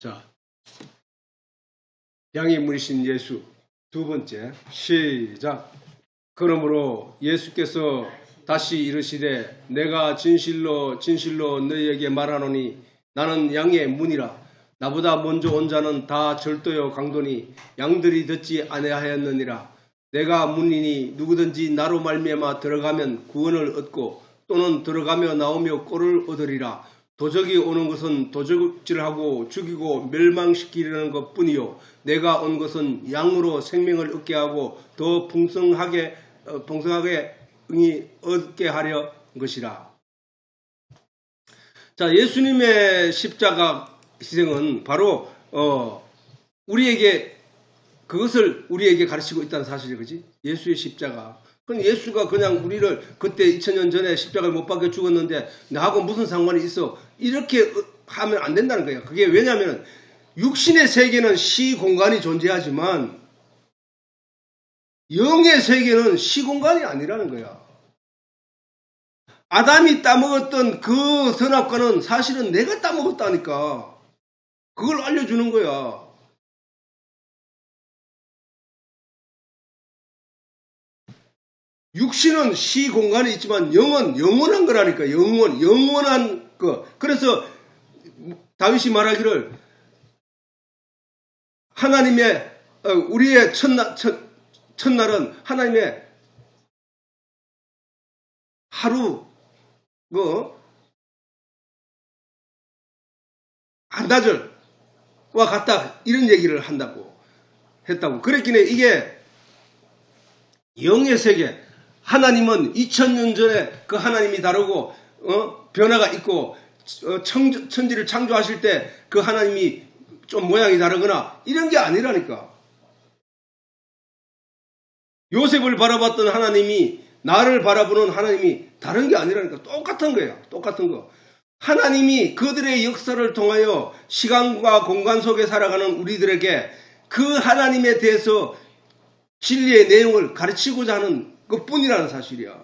자, 양인물이신 예수 두 번째 시작. 그러므로 예수께서 다시 이르시되 내가 진실로 진실로 너희에게 말하노니 나는 양의 문이라. 나보다 먼저 온 자는 다 절도요 강도니 양들이 듣지 아니하였느니라. 내가 문이니 누구든지 나로 말미암아 들어가면 구원을 얻고 또는 들어가며 나오며 꼴을 얻으리라. 도적이 오는 것은 도적질하고 죽이고 멸망시키려는 것뿐이요 내가 온 것은 양으로 생명을 얻게 하고 더 풍성하게 응이 얻게 하려 것이라. 자, 예수님의 십자가 희생은 바로 그것을 우리에게 가르치고 있다는 사실이 그지? 예수의 십자가. 그럼 예수가 그냥 우리를 그때 2000년 전에 십자가에 못 박혀 죽었는데 나하고 무슨 상관이 있어? 이렇게 하면 안 된다는 거예요. 그게 왜냐하면 육신의 세계는 시공간이 존재하지만 영의 세계는 시공간이 아니라는 거야. 아담이 따먹었던 그 선악과는 사실은 내가 따먹었다니까. 그걸 알려주는 거야. 육신은 시공간이 있지만 영은 영원한 거라니까. 영원한 거. 그래서 다윗이 말하기를 하나님의 우리의 첫날은 하나님의 하루 한나절과 같다 이런 얘기를 했다고. 그랬기에 이게 영의 세계. 하나님은 2000년 전에 그 하나님이 다르고 변화가 있고 천지를 창조하실 때 그 하나님이 좀 모양이 다르거나 이런 게 아니라니까. 요셉을 바라봤던 하나님이 나를 바라보는 하나님이 다른 게 아니라니까. 똑같은 거예요. 똑같은 거. 하나님이 그들의 역사를 통하여 시간과 공간 속에 살아가는 우리들에게 그 하나님에 대해서 진리의 내용을 가르치고자 하는 그뿐이라는 사실이야.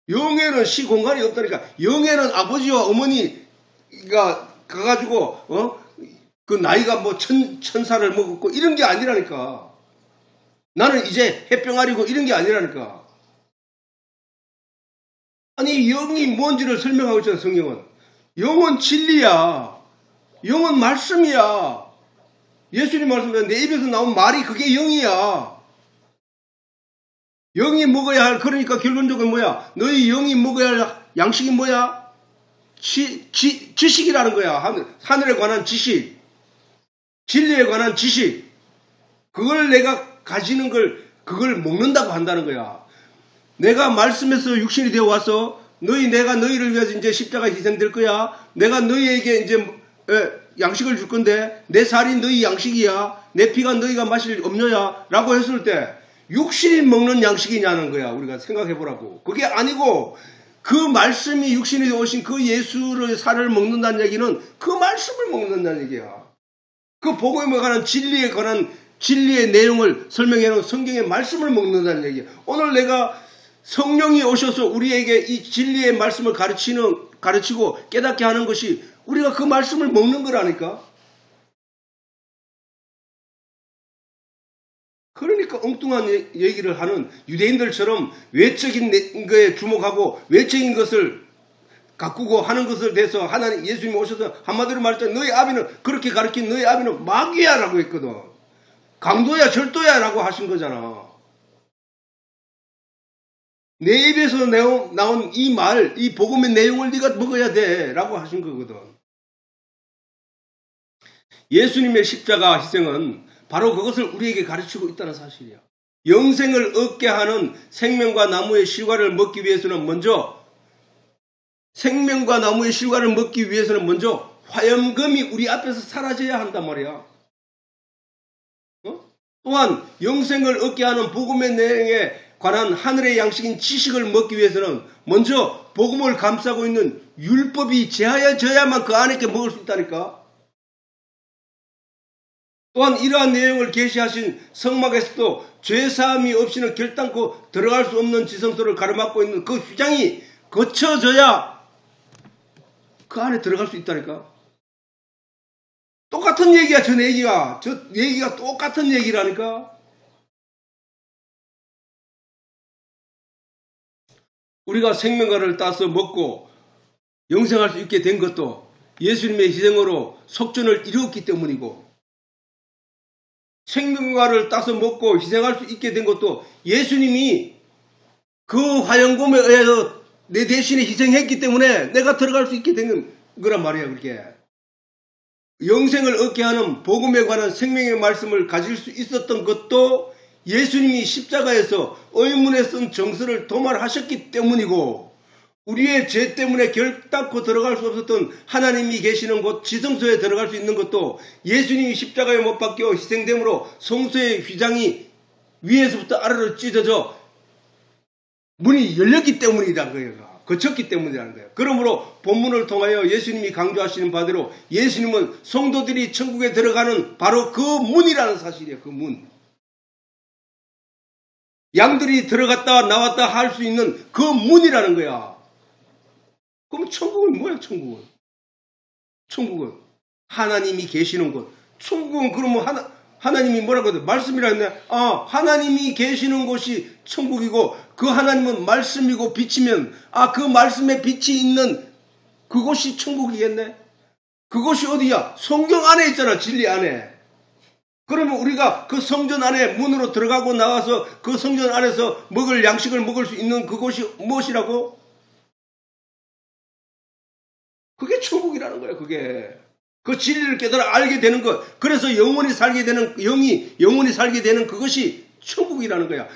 영에는 시공간이 없다니까. 영에는 아버지와 어머니가 가가지고 그 나이가 뭐 1000살을 먹었고 이런 게 아니라니까. 나는 이제 햇병아리고 이런 게 아니라니까. 아니 영이 뭔지를 설명하고 있잖아. 성경은. 영은 진리야. 영은 말씀이야. 예수님 말씀에 내 입에서 나온 말이 그게 영이야. 영이 먹어야 할, 그러니까 결론적으로 뭐야? 너희 영이 먹어야 할 양식이 뭐야? 지식이라는 거야. 하늘에 관한 지식. 진리에 관한 지식. 그걸 내가 가지는 그걸 먹는다고 한다는 거야. 내가 말씀에서 육신이 되어 와서 내가 너희를 위해서 이제 십자가 희생될 거야. 내가 너희에게 이제 양식을 줄 건데 내 살이 너희 양식이야. 내 피가 너희가 마실 음료야. 라고 했을 때 육신이 먹는 양식이냐는 거야. 우리가 생각해 보라고. 그게 아니고 그 말씀이 육신이 오신 그 예수의 살을 먹는다는 얘기는 그 말씀을 먹는다는 얘기야. 그 복음에 관한 진리의 내용을 설명해 놓은 성경의 말씀을 먹는다는 얘기야. 오늘 내가 성령이 오셔서 우리에게 이 진리의 말씀을 가르치고 깨닫게 하는 것이 우리가 그 말씀을 먹는 거라니까. 그러니까 엉뚱한 얘기를 하는 유대인들처럼 외적인 거에 주목하고 외적인 것을 가꾸고 하는 것을 대해서 하나님 예수님이 오셔서 한마디로 말했잖아요. 너희 아비는 그렇게 가르친 너희 아비는 마귀야 라고 했거든. 강도야 절도야 라고 하신 거잖아. 내 입에서 나온 이 말, 이 복음의 내용을 네가 먹어야 돼 라고 하신 거거든. 예수님의 십자가 희생은 바로 그것을 우리에게 가르치고 있다는 사실이야. 영생을 얻게 하는 생명과 나무의 실과를 먹기 위해서는 먼저 화염금이 우리 앞에서 사라져야 한단 말이야. 또한 영생을 얻게 하는 복음의 내용에 관한 하늘의 양식인 지식을 먹기 위해서는 먼저 복음을 감싸고 있는 율법이 제하여져야만 그 안에 먹을 수 있다니까. 또한 이러한 내용을 계시하신 성막에서도 죄사함이 없이는 결단코 들어갈 수 없는 지성소를 가로막고 있는 그 휘장이 거쳐져야 그 안에 들어갈 수 있다니까. 똑같은 얘기야, 저 얘기가. 저 얘기가 똑같은 얘기라니까. 우리가 생명과를 따서 먹고 영생할 수 있게 된 것도 예수님의 희생으로 속전을 이루었기 때문이고, 생명과를 따서 먹고 희생할 수 있게 된 것도 예수님이 그 화영금에 의해서 내 대신에 희생했기 때문에 내가 들어갈 수 있게 된 거란 말이야. 그렇게 영생을 얻게 하는 복음에 관한 생명의 말씀을 가질 수 있었던 것도 예수님이 십자가에서 의문에 쓴 정서를 도말하셨기 때문이고, 우리의 죄 때문에 결단코 들어갈 수 없었던 하나님이 계시는 곳 지성소에 들어갈 수 있는 것도 예수님이 십자가에 못 박혀 희생됨으로 성소의 휘장이 위에서부터 아래로 찢어져 문이 열렸기 때문이라는 거예요. 거쳤기 때문이라는 거예요. 그러므로 본문을 통하여 예수님이 강조하시는 바대로 예수님은 성도들이 천국에 들어가는 바로 그 문이라는 사실이에요. 그 문. 양들이 들어갔다 나왔다 할 수 있는 그 문이라는 거야. 그럼 천국은 뭐야, 천국은? 천국은 하나님이 계시는 곳. 천국은 그러면 하나님이 뭐라고 해야 돼? 말씀이라 했네. 하나님이 계시는 곳이 천국이고, 그 하나님은 말씀이고 빛이면, 그 말씀에 빛이 있는 그곳이 천국이겠네? 그곳이 어디야? 성경 안에 있잖아, 진리 안에. 그러면 우리가 그 성전 안에 문으로 들어가고 나와서 그 성전 안에서 먹을 양식을 먹을 수 있는 그곳이 무엇이라고? 그게 천국이라는 거예요, 그게. 그 진리를 깨달아 알게 되는 것. 그래서 영원히 살게 되는, 영이 영원히 살게 되는 그것이 천국이라는 거야.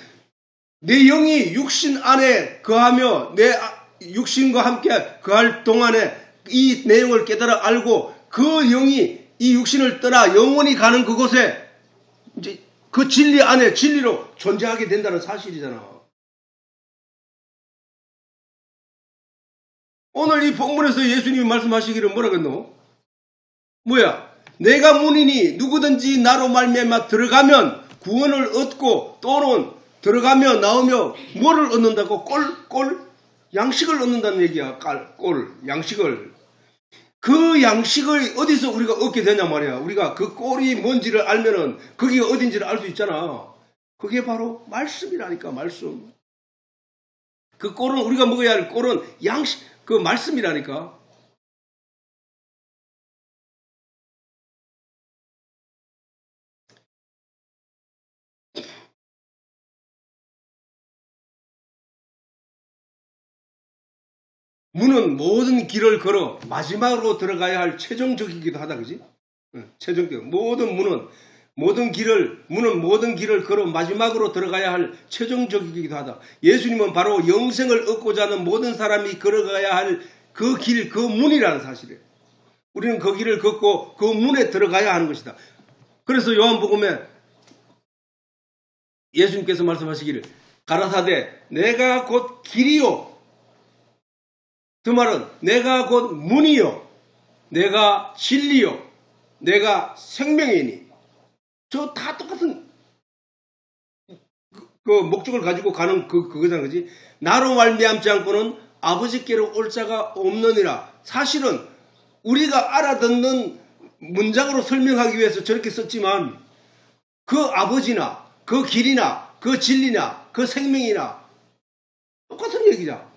내 영이 육신 안에 거하며 내 육신과 함께 거할 동안에 이 내용을 깨달아 알고 그 영이 이 육신을 떠나 영원히 가는 그곳에 이제 그 진리 안에 진리로 존재하게 된다는 사실이잖아. 오늘 이 본문에서 예수님이 말씀하시기를 뭐라겠노? 뭐야? 내가 문이니 누구든지 나로 말미암아 들어가면 구원을 얻고, 또는 들어가며 나오며 뭐를 얻는다고? 꼴? 양식을 얻는다는 얘기야. 꼴, 양식을. 그 양식을 어디서 우리가 얻게 되냐 말이야. 우리가 그 꼴이 뭔지를 알면은 거기가 어딘지를 알 수 있잖아. 그게 바로 말씀이라니까, 말씀. 그 꼴은 우리가 먹어야 할 꼴은 양식, 그 말씀이라니까. 문은 모든 길을 걸어 마지막으로 들어가야 할 최종적이기도 하다, 그지? 최종적. 문은 모든 길을 걸어 마지막으로 들어가야 할 최종적이기도 하다. 예수님은 바로 영생을 얻고자 하는 모든 사람이 걸어가야 할 그 길, 그 문이라는 사실이에요. 우리는 그 길을 걷고 그 문에 들어가야 하는 것이다. 그래서 요한복음에 예수님께서 말씀하시기를 가라사대 내가 곧 길이요. 그 말은 내가 곧 문이요. 내가 진리요. 내가 생명이니. 저 다 똑같은 그 목적을 가지고 가는 그거잖아, 그지? 나로 말미암지 않고는 아버지께로 올 자가 없느니라. 사실은 우리가 알아듣는 문장으로 설명하기 위해서 저렇게 썼지만 그 아버지나 그 길이나 그 진리나 그 생명이나 똑같은 얘기자.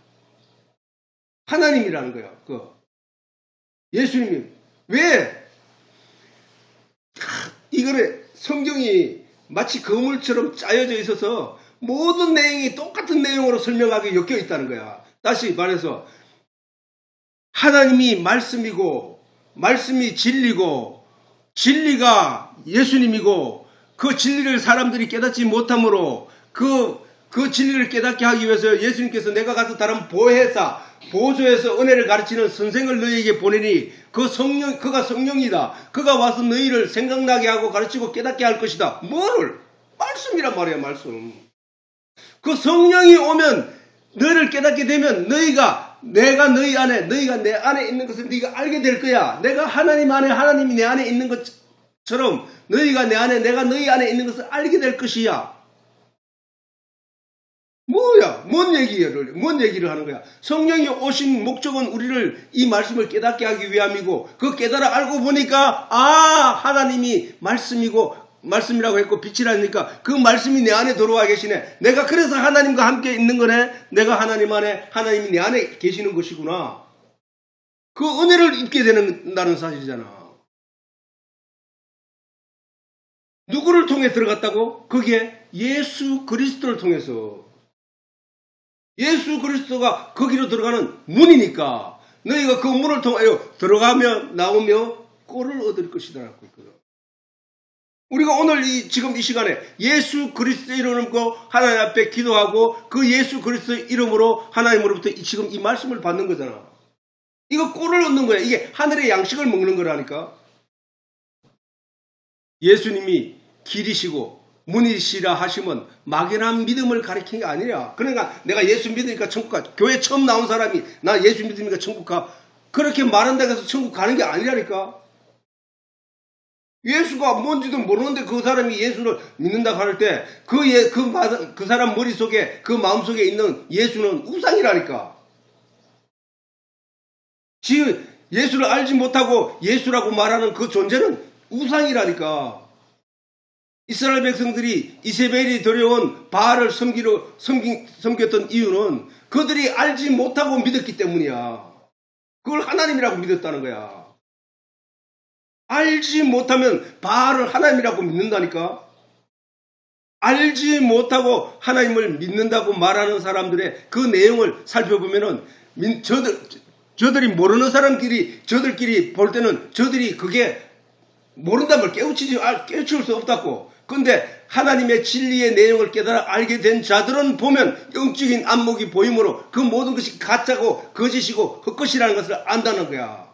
하나님이라는 거야. 예수님이 왜 이거를 성경이 마치 거물처럼 짜여져 있어서 모든 내용이 똑같은 내용으로 설명하게 엮여 있다는 거야. 다시 말해서 하나님이 말씀이고 말씀이 진리고 진리가 예수님이고 그 진리를 사람들이 깨닫지 못하므로 그 진리를 깨닫게 하기 위해서 예수님께서 내가 가서 다른 보조에서 은혜를 가르치는 선생을 너희에게 보내니 그가 성령이다. 그가 와서 너희를 생각나게 하고 가르치고 깨닫게 할 것이다. 뭐를? 말씀이란 말이야, 말씀. 그 성령이 오면 너희를 깨닫게 되면 내가 너희 안에, 너희가 내 안에 있는 것을 네가 알게 될 거야. 내가 하나님 안에, 하나님이 내 안에 있는 것처럼 너희가 내 안에, 내가 너희 안에 있는 것을 알게 될 것이야. 뭐야? 뭔 얘기를 하는 거야? 성령이 오신 목적은 우리를 이 말씀을 깨닫게 하기 위함이고, 그 깨달아 알고 보니까, 하나님이 말씀이라고 했고, 빛이라니까, 그 말씀이 내 안에 들어와 계시네. 내가 그래서 하나님과 함께 있는 거네. 내가 하나님 안에, 하나님이 내 안에 계시는 것이구나. 그 은혜를 입게 된다는 사실이잖아. 누구를 통해 들어갔다고? 그게 예수 그리스도를 통해서. 예수 그리스도가 거기로 들어가는 문이니까 너희가 그 문을 통하여 들어가며 나오며 꼴을 얻을 것이다. 우리가 오늘 지금 이 시간에 예수 그리스도의 이름을 믿고 하나님 앞에 기도하고 그 예수 그리스도의 이름으로 하나님으로부터 지금 이 말씀을 받는 거잖아. 이거 꼴을 얻는 거야. 이게 하늘의 양식을 먹는 거라니까. 예수님이 길이시고 문이시라 하시면 막연한 믿음을 가리킨 게 아니라, 그러니까 내가 예수 믿으니까 천국 가, 교회 처음 나온 사람이 나 예수 믿으니까 천국 가, 그렇게 말한다고 해서 천국 가는 게 아니라니까. 예수가 뭔지도 모르는데 그 사람이 예수를 믿는다고 할 때 그 사람 머릿속에 그 마음속에 있는 예수는 우상이라니까. 지금 예수를 알지 못하고 예수라고 말하는 그 존재는 우상이라니까. 이스라엘 백성들이 이세벨이 들여온 바알을 섬겼던 이유는 그들이 알지 못하고 믿었기 때문이야. 그걸 하나님이라고 믿었다는 거야. 알지 못하면 바알을 하나님이라고 믿는다니까. 알지 못하고 하나님을 믿는다고 말하는 사람들의 그 내용을 살펴보면은 저들이 모르는 사람끼리 저들끼리 볼 때는 저들이 그게 모른다는 걸 깨우칠 수 없다고. 근데 하나님의 진리의 내용을 깨달아 알게 된 자들은 보면 영적인 안목이 보이므로 그 모든 것이 가짜고 거짓이고 헛것이라는 것을 안다는 거야.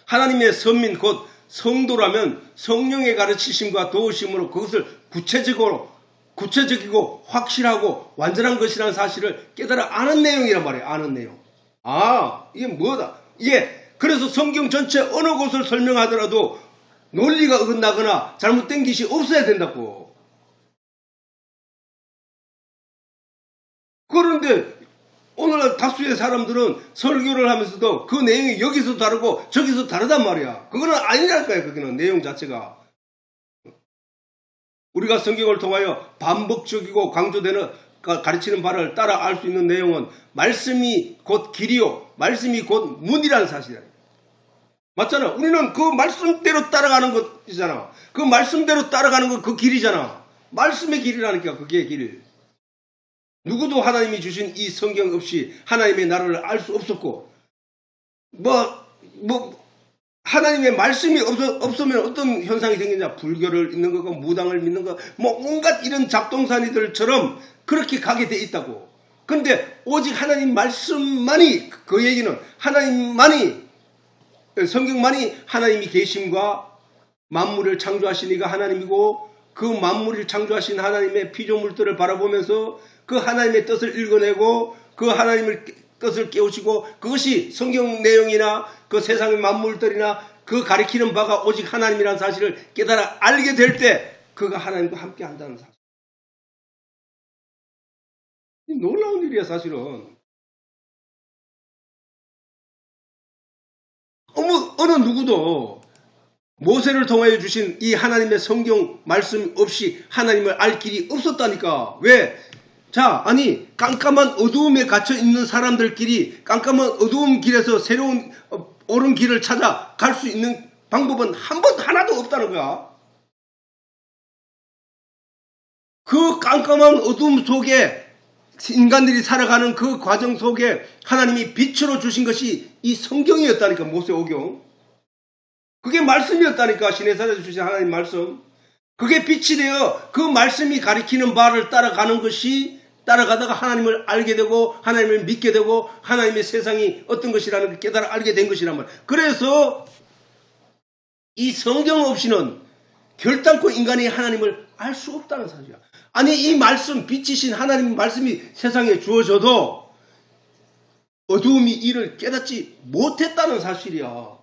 하나님의 선민 곧 성도라면 성령의 가르치심과 도우심으로 그것을 구체적이고 확실하고 완전한 것이라는 사실을 깨달아 아는 내용이란 말이에요. 아는 내용. 이게 뭐다? 이게 그래서 성경 전체 어느 곳을 설명하더라도 논리가 어긋나거나 잘못된 것이 없어야 된다고. 그런데 오늘 다수의 사람들은 설교를 하면서도 그 내용이 여기서 다르고 저기서 다르단 말이야. 그거는 아니랄까요. 그거는 내용 자체가. 우리가 성경을 통하여 반복적이고 강조되는 가르치는 바를 따라 알 수 있는 내용은 말씀이 곧 길이요, 말씀이 곧 문이라는 사실이야. 맞잖아. 우리는 그 말씀대로 따라가는 것이잖아. 그 말씀대로 따라가는 거 그 길이잖아. 말씀의 길이라니까. 그게 길. 누구도 하나님이 주신 이 성경 없이 하나님의 나라를 알 수 없었고, 하나님의 말씀이 없으면 어떤 현상이 생기냐. 불교를 믿는 거고 무당을 믿는 거, 온갖 이런 잡동사니들처럼 그렇게 가게 돼 있다고. 근데 오직 하나님 말씀만이, 그 얘기는 하나님만이, 성경만이 하나님이 계심과 만물을 창조하신 이가 하나님이고 그 만물을 창조하신 하나님의 피조물들을 바라보면서 그 하나님의 뜻을 읽어내고 그 하나님의 뜻을 깨우치고 그것이 성경 내용이나 그 세상의 만물들이나 그 가리키는 바가 오직 하나님이라는 사실을 깨달아 알게 될 때 그가 하나님과 함께 한다는 사실. 놀라운 일이야 사실은. 어느 누구도 모세를 통하여 주신 이 하나님의 성경 말씀 없이 하나님을 알 길이 없었다니까. 왜? 깜깜한 어두움에 갇혀 있는 사람들끼리 깜깜한 어두운 길에서 새로운 옳은 길을 찾아 갈 수 있는 방법은 하나도 없다는 거야. 그 깜깜한 어두움 속에 인간들이 살아가는 그 과정 속에 하나님이 빛으로 주신 것이 이 성경이었다니까. 모세오경. 그게 말씀이었다니까. 시내산에서 주신 하나님 말씀. 그게 빛이 되어 그 말씀이 가리키는 바를 따라가는 것이, 따라가다가 하나님을 알게 되고 하나님을 믿게 되고 하나님의 세상이 어떤 것이라는 걸 깨달아 알게 된 것이란 말이야. 그래서 이 성경 없이는 결단코 인간이 하나님을 알 수 없다는 사실이야. 이 말씀, 빛이신 하나님 말씀이 세상에 주어져도 어두움이 이를 깨닫지 못했다는 사실이야.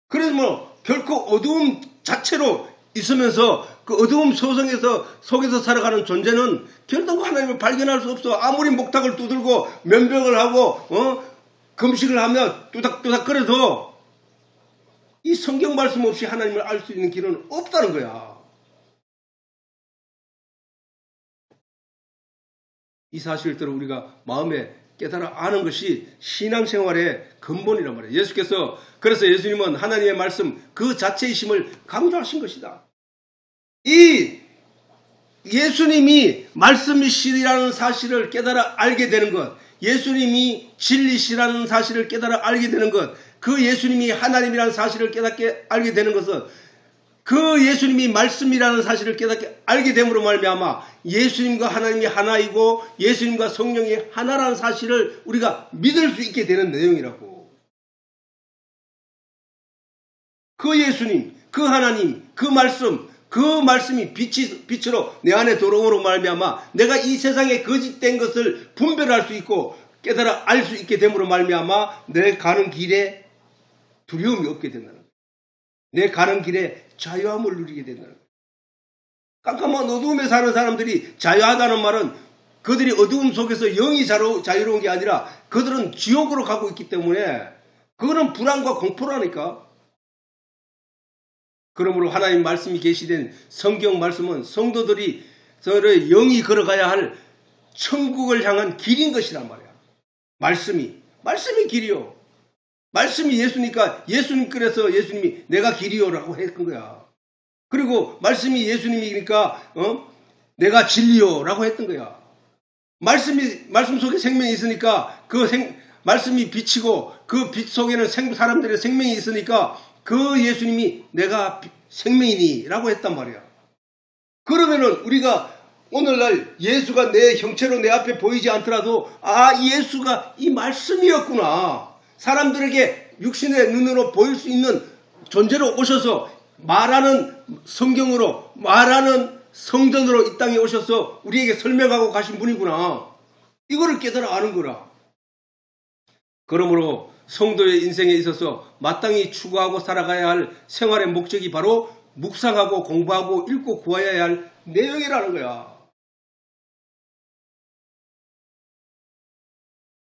그래서 결코 어두움 자체로 있으면서 그 어두움 속에서 살아가는 존재는 결단코 하나님을 발견할 수 없어. 아무리 목탁을 두들고 면벽을 하고 금식을 하며 뚜닥뚜닥거려도 이 성경 말씀 없이 하나님을 알 수 있는 길은 없다는 거야. 이 사실들을 우리가 마음에 깨달아 아는 것이 신앙생활의 근본이란 말이에요. 그래서 예수님은 하나님의 말씀 그 자체이심을 강조하신 것이다. 이 예수님이 말씀이시라는 사실을 깨달아 알게 되는 것, 예수님이 진리시라는 사실을 깨달아 알게 되는 것, 그 예수님이 하나님이라는 사실을 깨닫게 알게 되는 것은 그 예수님이 말씀이라는 사실을 깨닫게 알게 됨으로 말미암아 예수님과 하나님이 하나이고 예수님과 성령이 하나라는 사실을 우리가 믿을 수 있게 되는 내용이라고. 그 예수님, 그 하나님, 그 말씀이 빛으로 내 안에 들어옴으로 말미암아 내가 이 세상에 거짓된 것을 분별할 수 있고 깨달아 알 수 있게 됨으로 말미암아 내 가는 길에 두려움이 없게 된다는 거예요. 내 가는 길에 자유함을 누리게 된다는 거예요. 깜깜한 어두움에 사는 사람들이 자유하다는 말은 그들이 어두움 속에서 영이 자유로운 게 아니라 그들은 지옥으로 가고 있기 때문에 그거는 불안과 공포라니까. 그러므로 하나님 말씀이 계시된 성경 말씀은 성도들이 서로의 영이 걸어가야 할 천국을 향한 길인 것이란 말이야. 말씀이 길이요. 말씀이 예수니까 예수님께서 예수님이 내가 길이요라고 했던 거야. 그리고 말씀이 예수님이니까 내가 진리요라고 했던 거야. 말씀 속에 생명이 있으니까 말씀이 빛이고 그 빛 속에는 사람들의 생명이 있으니까 그 예수님이 내가 생명이니라고 했단 말이야. 그러면은 우리가 오늘날 예수가 내 형체로 내 앞에 보이지 않더라도 예수가 이 말씀이었구나. 사람들에게 육신의 눈으로 보일 수 있는 존재로 오셔서 말하는 성경으로 말하는 성전으로 이 땅에 오셔서 우리에게 설명하고 가신 분이구나. 이거를 깨달아 아는 거라. 그러므로 성도의 인생에 있어서 마땅히 추구하고 살아가야 할 생활의 목적이 바로 묵상하고 공부하고 읽고 구하여야 할 내용이라는 거야.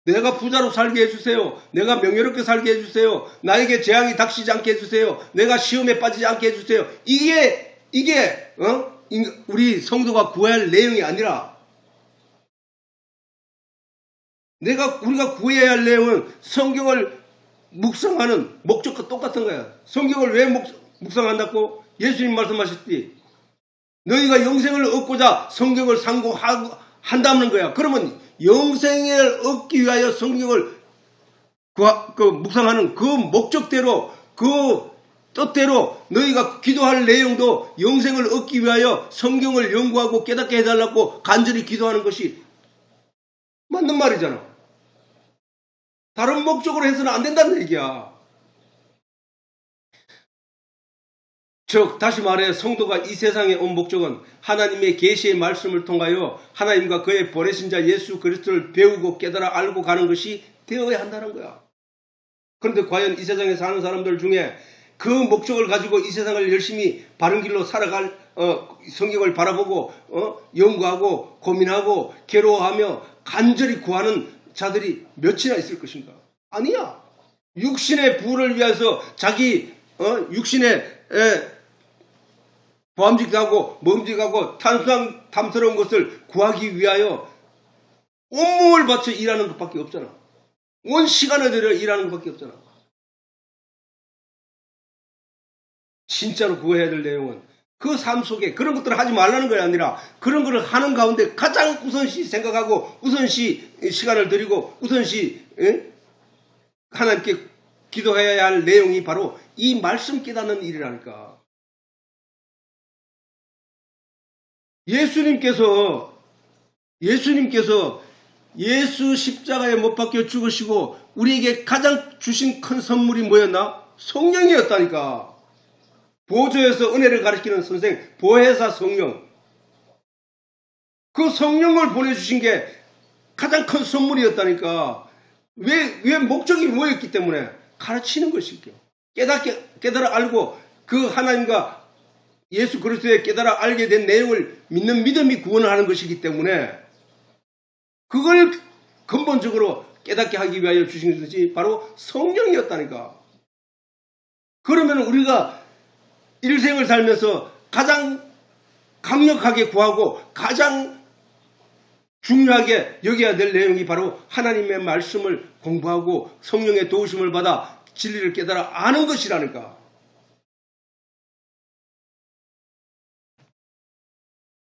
내가 부자로 살게 해주세요. 내가 명예롭게 살게 해주세요. 나에게 재앙이 닥치지 않게 해주세요. 내가 시험에 빠지지 않게 해주세요. 이게 우리 성도가 구해야 할 내용이 아니라 우리가 구해야 할 내용은 성경을 묵상하는 목적과 똑같은 거야. 성경을 왜 묵상한다고? 예수님 말씀하셨지. 너희가 영생을 얻고자 성경을 상고한다는 거야. 그러면 영생을 얻기 위하여 성경을 묵상하는 그 목적대로 그 뜻대로 너희가 기도할 내용도 영생을 얻기 위하여 성경을 연구하고 깨닫게 해달라고 간절히 기도하는 것이 맞는 말이잖아. 다른 목적으로 해서는 안 된다는 얘기야. 즉 다시 말해 성도가 이 세상에 온 목적은 하나님의 계시의 말씀을 통하여 하나님과 그의 보내신 자 예수 그리스도를 배우고 깨달아 알고 가는 것이 되어야 한다는 거야. 그런데 과연 이 세상에 사는 사람들 중에 그 목적을 가지고 이 세상을 열심히 바른 길로 살아갈 성경을 바라보고 연구하고 고민하고 괴로워하며 간절히 구하는 자들이 몇이나 있을 것인가? 아니야. 육신의 부를 위해서 자기 육신의 보암직하고 먹음직하고 탐스러운 것을 구하기 위하여 온몸을 바쳐 일하는 것밖에 없잖아. 온 시간을 들여 일하는 것밖에 없잖아. 진짜로 구해야 될 내용은 그 삶 속에 그런 것들을 하지 말라는 게 아니라 그런 것을 하는 가운데 가장 우선시 생각하고 우선시 시간을 들이고 우선시 하나님께 기도해야 할 내용이 바로 이 말씀 깨닫는 일이라니까. 예수님께서 예수 십자가에 못 박혀 죽으시고 우리에게 가장 주신 큰 선물이 뭐였나? 성령이었다니까. 보좌에서 은혜를 가르치는 선생, 보혜사 성령. 그 성령을 보내주신 게 가장 큰 선물이었다니까. 왜 목적이 뭐였기 때문에? 가르치는 것이죠. 깨달아 알고 그 하나님과 예수 그리스도에 깨달아 알게 된 내용을 믿는 믿음이 구원을 하는 것이기 때문에 그걸 근본적으로 깨닫게 하기 위하여 주신 것이 바로 성경이었다니까. 그러면 우리가 일생을 살면서 가장 강력하게 구하고 가장 중요하게 여겨야 될 내용이 바로 하나님의 말씀을 공부하고 성령의 도우심을 받아 진리를 깨달아 아는 것이라니까.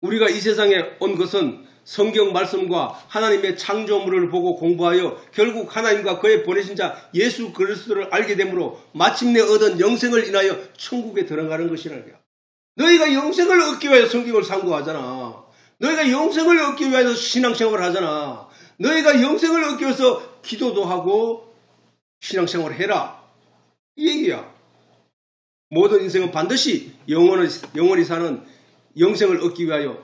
우리가 이 세상에 온 것은 성경 말씀과 하나님의 창조물을 보고 공부하여 결국 하나님과 그의 보내신 자 예수 그리스도를 알게 되므로 마침내 얻은 영생을 인하여 천국에 들어가는 것이라니까. 너희가 영생을 얻기 위하여 성경을 상고하잖아. 너희가 영생을 얻기 위해서 신앙생활을 하잖아. 너희가 영생을 얻기 위해서 기도도 하고 신앙생활을 해라. 이 얘기야. 모든 인생은 반드시 영원히 사는 영생을 얻기 위하여.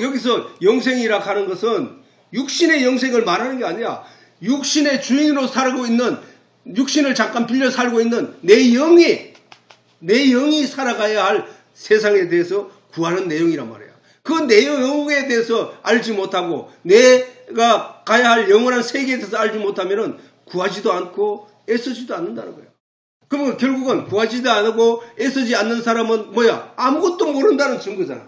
여기서 영생이라 하는 것은 육신의 영생을 말하는 게 아니야. 육신의 주인으로 살고 있는, 육신을 잠깐 빌려 살고 있는 내 영이 살아가야 할 세상에 대해서 구하는 내용이란 말이야. 그 내용에 대해서 알지 못하고 내가 가야 할 영원한 세계에 대해서 알지 못하면 구하지도 않고 애쓰지도 않는다는 거야. 그러면 결국은 구하지도 않고 애쓰지 않는 사람은 뭐야? 아무것도 모른다는 증거잖아.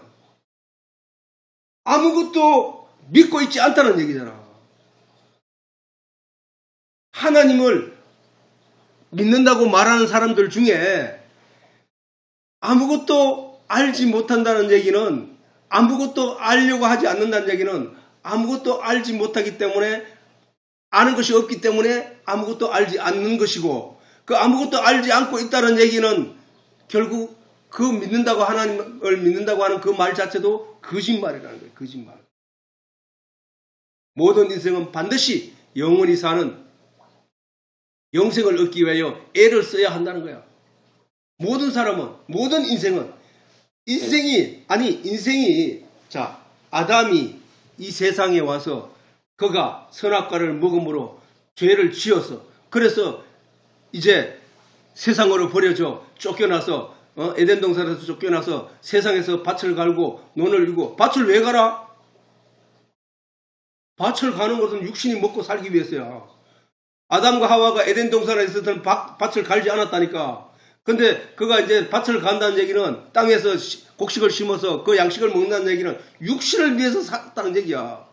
아무것도 믿고 있지 않다는 얘기잖아. 하나님을 믿는다고 말하는 사람들 중에 아무것도 알지 못한다는 얘기는, 아무것도 알려고 하지 않는다는 얘기는 아무것도 알지 못하기 때문에, 아는 것이 없기 때문에 아무것도 알지 않는 것이고, 그 아무것도 알지 않고 있다는 얘기는 결국 그 믿는다고, 하나님을 믿는다고 하는 그 말 자체도 거짓말이라는 거예요. 거짓말. 모든 인생은 반드시 영원히 사는 영생을 얻기 위하여 애를 써야 한다는 거야. 모든 사람은, 모든 인생이, 자, 아담이 이 세상에 와서 그가 선악과를 먹음으로 죄를 지어서, 그래서 이제 세상으로 버려져 쫓겨나서, 에덴 동산에서 쫓겨나서 세상에서 밭을 갈고 논을 이고. 밭을 왜 가라? 밭을 가는 것은 육신이 먹고 살기 위해서야. 아담과 하와가 에덴 동산에 있었던 밭을 갈지 않았다니까. 근데 그가 이제 밭을 간다는 얘기는 땅에서 곡식을 심어서 그 양식을 먹는다는 얘기는 육신을 위해서 샀다는 얘기야.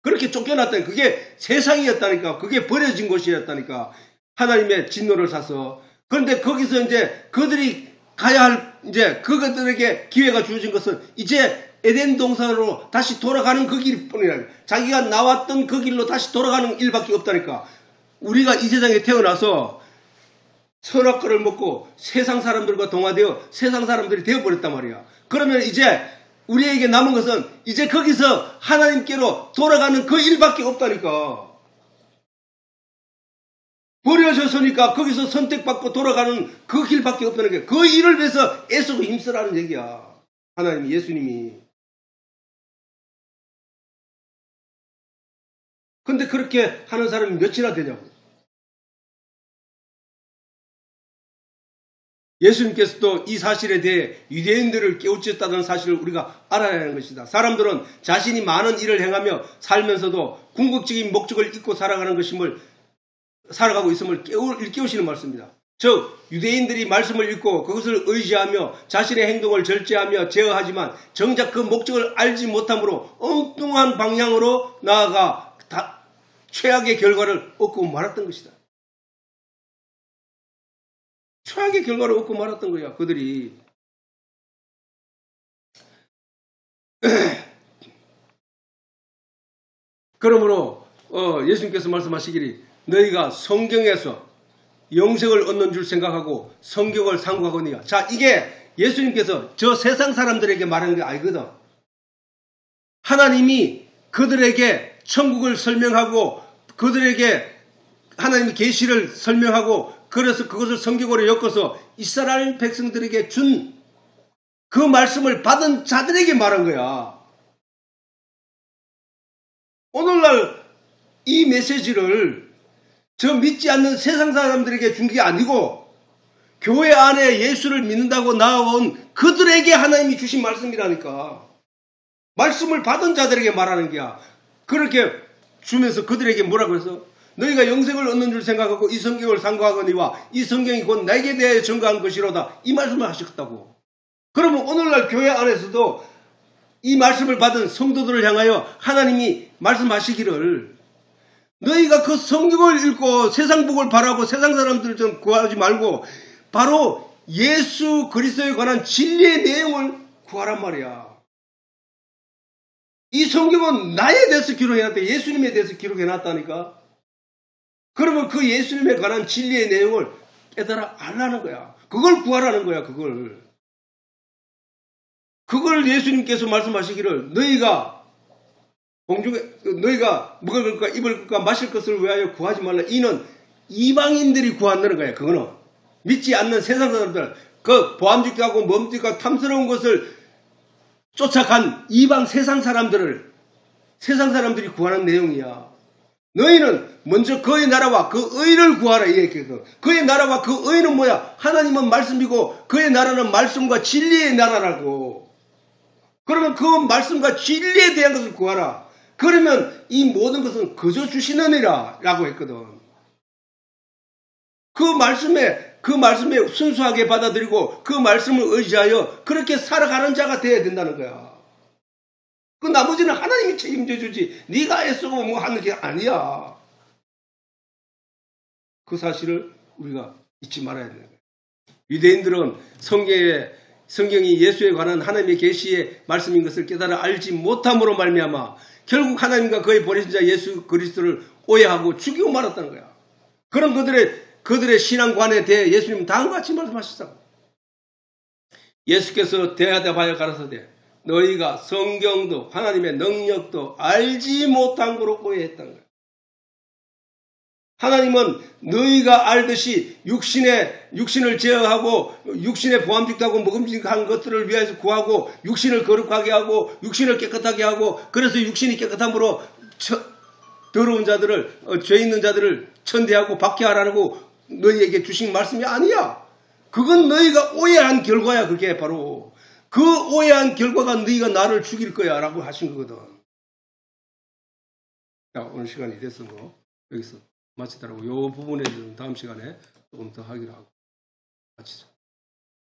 그렇게 쫓겨났다니. 그게 세상이었다니까. 그게 버려진 곳이었다니까. 하나님의 진노를 사서. 그런데 거기서 이제 그들이 가야 할, 이제 그것들에게 기회가 주어진 것은 이제 에덴 동산으로 다시 돌아가는 그 길뿐이라. 자기가 나왔던 그 길로 다시 돌아가는 일밖에 없다니까. 우리가 이 세상에 태어나서 선악과를 먹고 세상 사람들과 동화되어 세상 사람들이 되어버렸단 말이야. 그러면 이제 우리에게 남은 것은 이제 거기서 하나님께로 돌아가는 그 일밖에 없다니까. 버려졌으니까 거기서 선택받고 돌아가는 그 길밖에 없다는 게, 그 일을 위해서 애쓰고 힘쓰라는 얘기야. 하나님, 예수님이. 근데 그렇게 하는 사람이 몇이나 되냐고. 예수님께서도 이 사실에 대해 유대인들을 깨우쳤다는 사실을 우리가 알아야 하는 것이다. 사람들은 자신이 많은 일을 행하며 살면서도 궁극적인 목적을 잊고 살아가고 있음을 일깨우시는 말씀입니다. 즉, 유대인들이 말씀을 읽고 그것을 의지하며 자신의 행동을 절제하며 제어하지만 정작 그 목적을 알지 못함으로 엉뚱한 방향으로 나아가 최악의 결과를 얻고 말았던 것이다. 최악의 결과를 얻고 말았던 거야, 그들이. 그러므로 예수님께서 말씀하시기를 너희가 성경에서 영생을 얻는 줄 생각하고 성경을 상고하거니와. 자, 이게 예수님께서 저 세상 사람들에게 말하는 게 아니거든. 하나님이 그들에게 천국을 설명하고 그들에게 하나님의 계시를 설명하고 그래서 그것을 성경으로 엮어서 이스라엘 백성들에게 준 그 말씀을 받은 자들에게 말한 거야. 오늘날 이 메시지를 저 믿지 않는 세상 사람들에게 준 게 아니고 교회 안에 예수를 믿는다고 나아온 그들에게 하나님이 주신 말씀이라니까. 말씀을 받은 자들에게 말하는 게야. 그렇게 주면서 그들에게 뭐라고 해서 너희가 영생을 얻는 줄 생각하고 이 성경을 상고하거니와 이 성경이 곧 나에게 대하여 증거한 것이로다. 이 말씀을 하셨다고. 그러면 오늘날 교회 안에서도 이 말씀을 받은 성도들을 향하여 하나님이 말씀하시기를 너희가 그 성경을 읽고 세상 복을 바라고 세상 사람들 좀 구하지 말고 바로 예수 그리스도에 관한 진리의 내용을 구하란 말이야. 이 성경은 나에 대해서 기록해놨다. 예수님에 대해서 기록해놨다니까. 그러면 그 예수님에 관한 진리의 내용을 깨달아 알라는 거야. 그걸 구하라는 거야. 그걸 예수님께서 말씀하시기를 너희가 공중에 너희가 먹을 것과 입을 것과 마실 것을 위하여 구하지 말라. 이는 이방인들이 구한다는 거야. 그거는 믿지 않는 세상 사람들, 그 보암직도 하고 멈직하고 탐스러운 것을 쫓아간 이방 세상 사람들이 구하는 내용이야. 너희는 먼저 그의 나라와 그 의를 구하라. 이 얘기거든. 그의 나라와 그 의는 뭐야? 하나님은 말씀이고 그의 나라는 말씀과 진리의 나라라고. 그러면 그 말씀과 진리에 대한 것을 구하라. 그러면 이 모든 것은 그저 주시느니라 라고 했거든. 그 말씀에 순수하게 받아들이고 그 말씀을 의지하여 그렇게 살아가는 자가 되어야 된다는 거야. 그 나머지는 하나님이 책임져 주지. 네가 애쓰고 뭐 하는 게 아니야. 그 사실을 우리가 잊지 말아야 되는 거야. 유대인들은 성경이 예수에 관한 하나님의 계시의 말씀인 것을 깨달아 알지 못함으로 말미암아 결국 하나님과 그의 보내신 자 예수 그리스도를 오해하고 죽이고 말았다는 거야. 그런 그들의 신앙관에 대해 예수님은 다음과 같이 말씀하셨다고. 예수께서 대답하여 가라사대 너희가 성경도 하나님의 능력도 알지 못한 거로 오해했다는 거야. 하나님은 너희가 알듯이 육신을 제어하고 육신에 보암직하고 먹음직한 것들을 위해서 구하고 육신을 거룩하게 하고 육신을 깨끗하게 하고 그래서 육신이 깨끗함으로 더러운 자들을 죄 있는 자들을 천대하고 박해하라고 너희에게 주신 말씀이 아니야. 그건 너희가 오해한 결과야. 그게 바로 그 오해한 결과가 너희가 나를 죽일 거야 라고 하신 거거든. 자, 오늘 시간이 돼서 여기서 마치더라고. 이 부분에 대해서는 다음 시간에 조금 더 하기로 하고 마치자.